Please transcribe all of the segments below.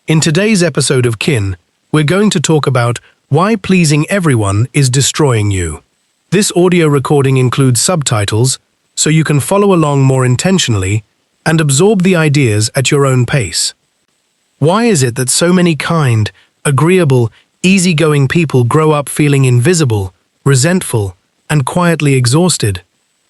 In today's episode of Kin, we're going to talk about why pleasing everyone is destroying you. This audio recording includes subtitles, so you can follow along more intentionally and absorb the ideas at your own pace. Why is it that so many kind, agreeable, easygoing people grow up feeling invisible, resentful, and quietly exhausted?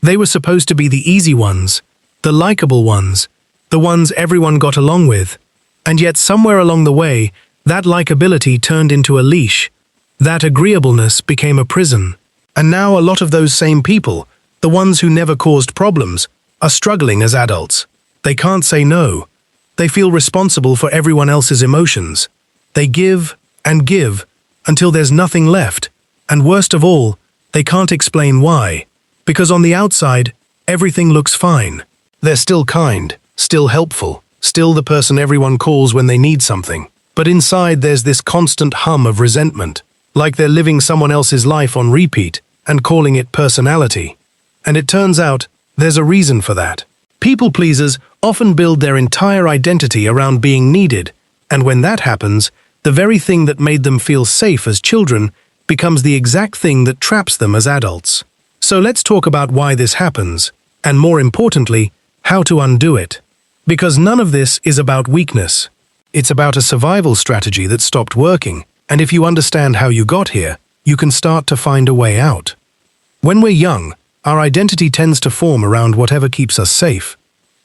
They were supposed to be the easy ones, the likable ones, the ones everyone got along with. And yet somewhere along the way, that likability turned into a leash. That agreeableness became a prison. And now a lot of those same people, the ones who never caused problems, are struggling as adults. They can't say no. They feel responsible for everyone else's emotions. They give and give until there's nothing left. And worst of all, they can't explain why. Because on the outside, everything looks fine. They're still kind, still helpful, still the person everyone calls when they need something. But inside there's this constant hum of resentment, like they're living someone else's life on repeat and calling it personality. And it turns out there's a reason for that. People pleasers often build their entire identity around being needed, and when that happens, the very thing that made them feel safe as children becomes the exact thing that traps them as adults. So let's talk about why this happens, and more importantly, how to undo it. Because none of this is about weakness. It's about a survival strategy that stopped working, and if you understand how you got here, you can start to find a way out. When we're young, our identity tends to form around whatever keeps us safe.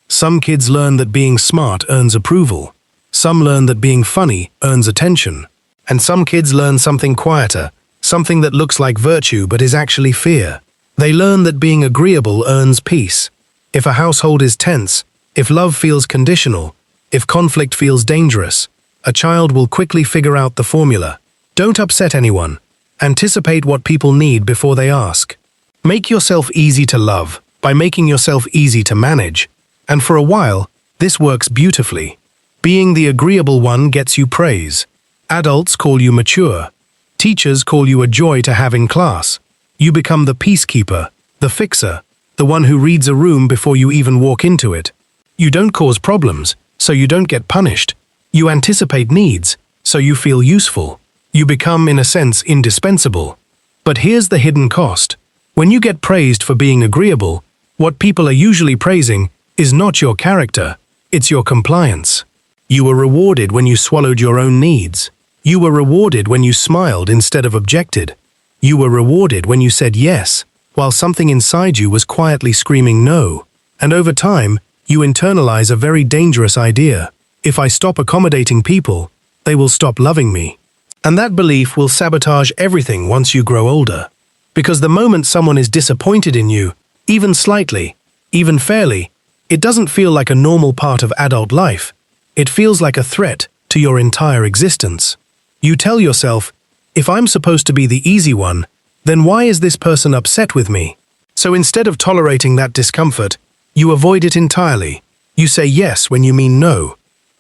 Some kids learn that being smart earns approval. Some learn that being funny earns attention. And some kids learn something quieter, something that looks like virtue but is actually fear. They learn that being agreeable earns peace. If a household is tense, if love feels conditional, if conflict feels dangerous, a child will quickly figure out the formula. Don't upset anyone. Anticipate what people need before they ask. Make yourself easy to love by making yourself easy to manage. And for a while, this works beautifully. Being the agreeable one gets you praise. Adults call you mature. Teachers call you a joy to have in class. You become the peacekeeper, the fixer, the one who reads a room before you even walk into it. You don't cause problems, so you don't get punished. You anticipate needs, so you feel useful. You become, in a sense, indispensable. But here's the hidden cost. When you get praised for being agreeable, what people are usually praising is not your character, it's your compliance. You were rewarded when you swallowed your own needs. You were rewarded when you smiled instead of objected. You were rewarded when you said yes, while something inside you was quietly screaming no. And over time, you internalize a very dangerous idea. If I stop accommodating people, they will stop loving me. And that belief will sabotage everything once you grow older. Because the moment someone is disappointed in you, even slightly, even fairly, it doesn't feel like a normal part of adult life. It feels like a threat to your entire existence. You tell yourself, if I'm supposed to be the easy one, then why is this person upset with me? So instead of tolerating that discomfort, you avoid it entirely. You say yes when you mean no.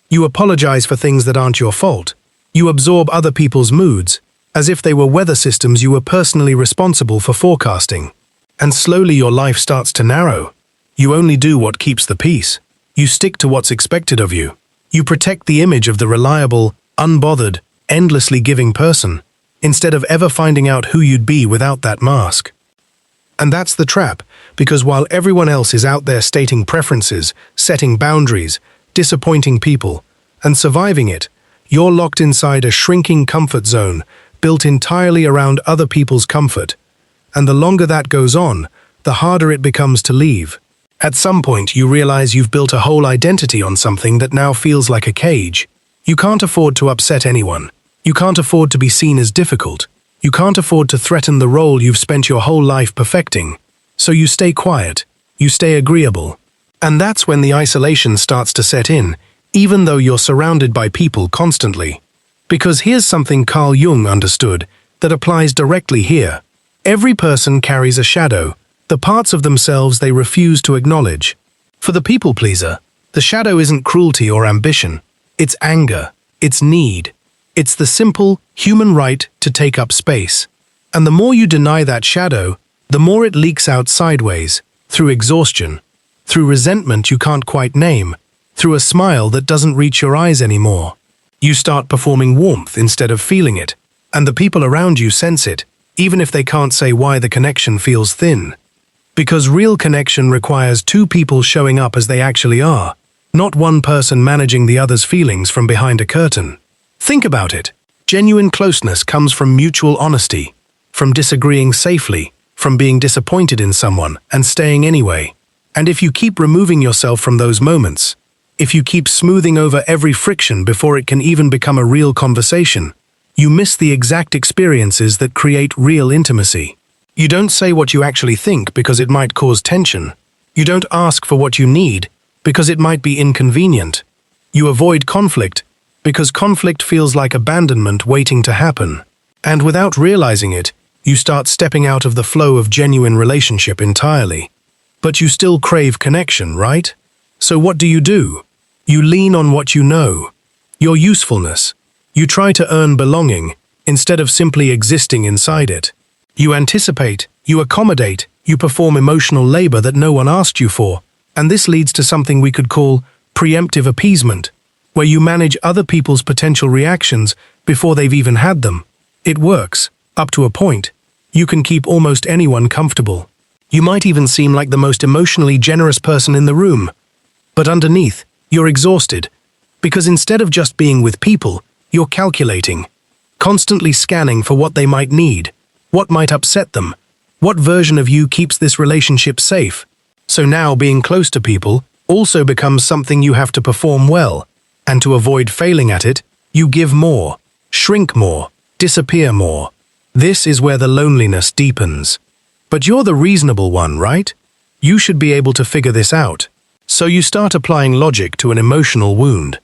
You apologize for things that aren't your fault. You absorb other people's moods, as if they were weather systems you were personally responsible for forecasting. And slowly your life starts to narrow. You only do what keeps the peace. You stick to what's expected of you. You protect the image of the reliable, unbothered, endlessly giving person, instead of ever finding out who you'd be without that mask. And that's the trap, because while everyone else is out there stating preferences, setting boundaries, disappointing people, and surviving it, you're locked inside a shrinking comfort zone built entirely around other people's comfort. And the longer that goes on, the harder it becomes to leave. At some point, you realize you've built a whole identity on something that now feels like a cage. You can't afford to upset anyone. You can't afford to be seen as difficult. You can't afford to threaten the role you've spent your whole life perfecting. So you stay quiet. You stay agreeable. And that's when the isolation starts to set in, even though you're surrounded by people constantly. Because here's something Carl Jung understood that applies directly here. Every person carries a shadow, the parts of themselves they refuse to acknowledge. For the people pleaser, the shadow isn't cruelty or ambition. It's anger. It's need. It's the simple, human right to take up space. And the more you deny that shadow, the more it leaks out sideways, through exhaustion, through resentment you can't quite name, through a smile that doesn't reach your eyes anymore. You start performing warmth instead of feeling it, and the people around you sense it, even if they can't say why the connection feels thin. Because real connection requires two people showing up as they actually are, not one person managing the other's feelings from behind a curtain. Think about it. Genuine closeness comes from mutual honesty, from disagreeing safely, from being disappointed in someone and staying anyway. And if you keep removing yourself from those moments, if you keep smoothing over every friction before it can even become a real conversation, you miss the exact experiences that create real intimacy. You don't say what you actually think because it might cause tension. You don't ask for what you need because it might be inconvenient. You avoid conflict because conflict feels like abandonment waiting to happen. And without realizing it, you start stepping out of the flow of genuine relationship entirely. But you still crave connection, right? So what do? You lean on what you know, your usefulness. You try to earn belonging instead of simply existing inside it. You anticipate, you accommodate, you perform emotional labor that no one asked you for, and this leads to something we could call preemptive appeasement, where you manage other people's potential reactions before they've even had them. It works, up to a point. You can keep almost anyone comfortable. You might even seem like the most emotionally generous person in the room. But underneath, you're exhausted, because instead of just being with people, you're calculating, constantly scanning for what they might need, what might upset them, what version of you keeps this relationship safe. So now being close to people also becomes something you have to perform well, and to avoid failing at it, you give more, shrink more, disappear more. This is where the loneliness deepens. But you're the reasonable one, right? You should be able to figure this out. So you start applying logic to an emotional wound.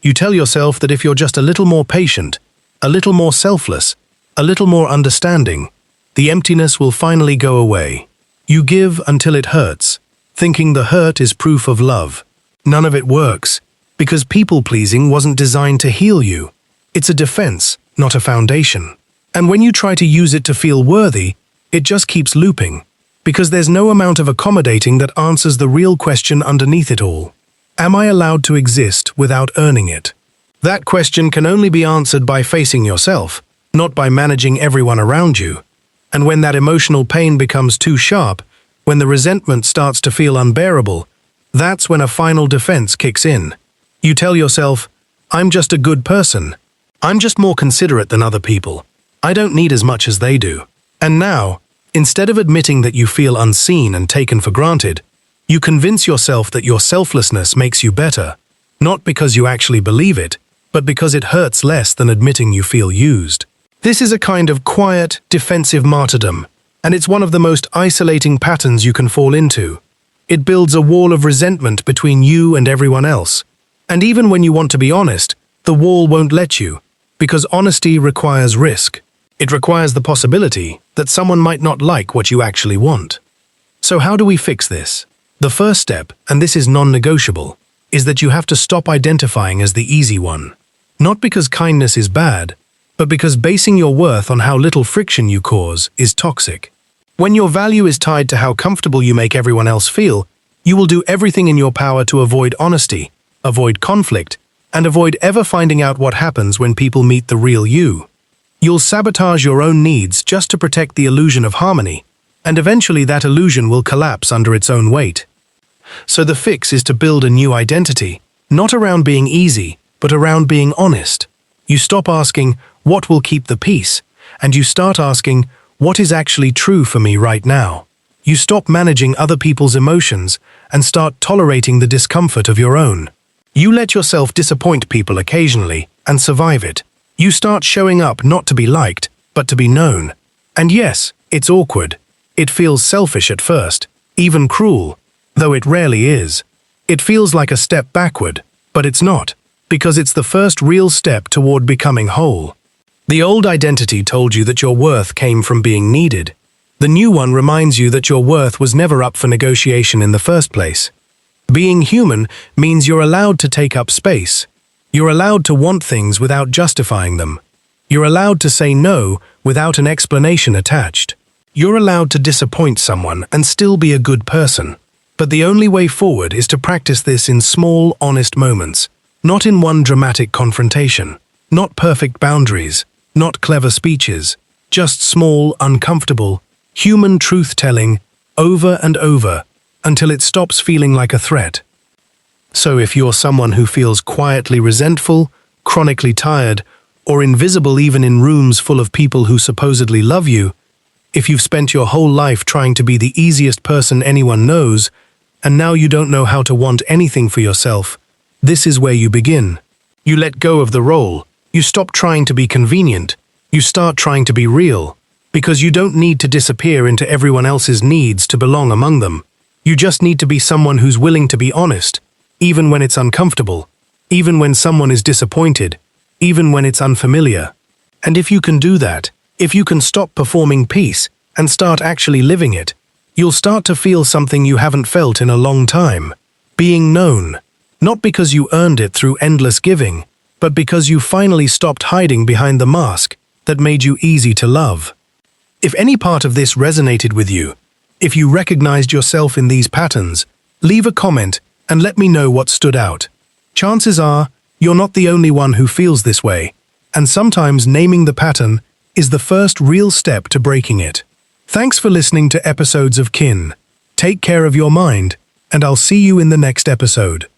You tell yourself that if you're just a little more patient, a little more selfless, a little more understanding, the emptiness will finally go away. You give until it hurts, thinking the hurt is proof of love. None of it works, because people-pleasing wasn't designed to heal you. It's a defense, not a foundation. And when you try to use it to feel worthy, it just keeps looping, because there's no amount of accommodating that answers the real question underneath it all. Am I allowed to exist without earning it? That question can only be answered by facing yourself, not by managing everyone around you. And when that emotional pain becomes too sharp, when the resentment starts to feel unbearable, that's when a final defense kicks in. You tell yourself, I'm just a good person. I'm just more considerate than other people. I don't need as much as they do. And now, instead of admitting that you feel unseen and taken for granted, you convince yourself that your selflessness makes you better, not because you actually believe it, but because it hurts less than admitting you feel used. This is a kind of quiet, defensive martyrdom, and it's one of the most isolating patterns you can fall into. It builds a wall of resentment between you and everyone else. And even when you want to be honest, the wall won't let you, because honesty requires risk. It requires the possibility that someone might not like what you actually want. So how do we fix this? The first step, and this is non-negotiable, is that you have to stop identifying as the easy one. Not because kindness is bad, but because basing your worth on how little friction you cause is toxic. When your value is tied to how comfortable you make everyone else feel, you will do everything in your power to avoid honesty, avoid conflict, and avoid ever finding out what happens when people meet the real you. You'll sabotage your own needs just to protect the illusion of harmony, and eventually that illusion will collapse under its own weight. So the fix is to build a new identity, not around being easy, but around being honest. You stop asking, what will keep the peace? And you start asking, what is actually true for me right now? You stop managing other people's emotions and start tolerating the discomfort of your own. You let yourself disappoint people occasionally and survive it. You start showing up not to be liked, but to be known. And yes, it's awkward. It feels selfish at first, even cruel, though it rarely is. It feels like a step backward, but it's not, because it's the first real step toward becoming whole. The old identity told you that your worth came from being needed. The new one reminds you that your worth was never up for negotiation in the first place. Being human means you're allowed to take up space. You're allowed to want things without justifying them. You're allowed to say no without an explanation attached. You're allowed to disappoint someone and still be a good person. But the only way forward is to practice this in small, honest moments, not in one dramatic confrontation. Not perfect boundaries, not clever speeches, just small, uncomfortable, human truth-telling over and over until it stops feeling like a threat. So if you're someone who feels quietly resentful, chronically tired, or invisible even in rooms full of people who supposedly love you, if you've spent your whole life trying to be the easiest person anyone knows, and now you don't know how to want anything for yourself, this is where you begin. You let go of the role. You stop trying to be convenient. You start trying to be real, because you don't need to disappear into everyone else's needs to belong among them. You just need to be someone who's willing to be honest, even when it's uncomfortable, even when someone is disappointed, even when it's unfamiliar. And if you can do that, if you can stop performing peace and start actually living it, you'll start to feel something you haven't felt in a long time. Being known. Not because you earned it through endless giving, but because you finally stopped hiding behind the mask that made you easy to love. If any part of this resonated with you, if you recognized yourself in these patterns, leave a comment and let me know what stood out. Chances are, you're not the only one who feels this way, and sometimes naming the pattern is the first real step to breaking it. Thanks for listening to episodes of Kin. Take care of your mind, and I'll see you in the next episode.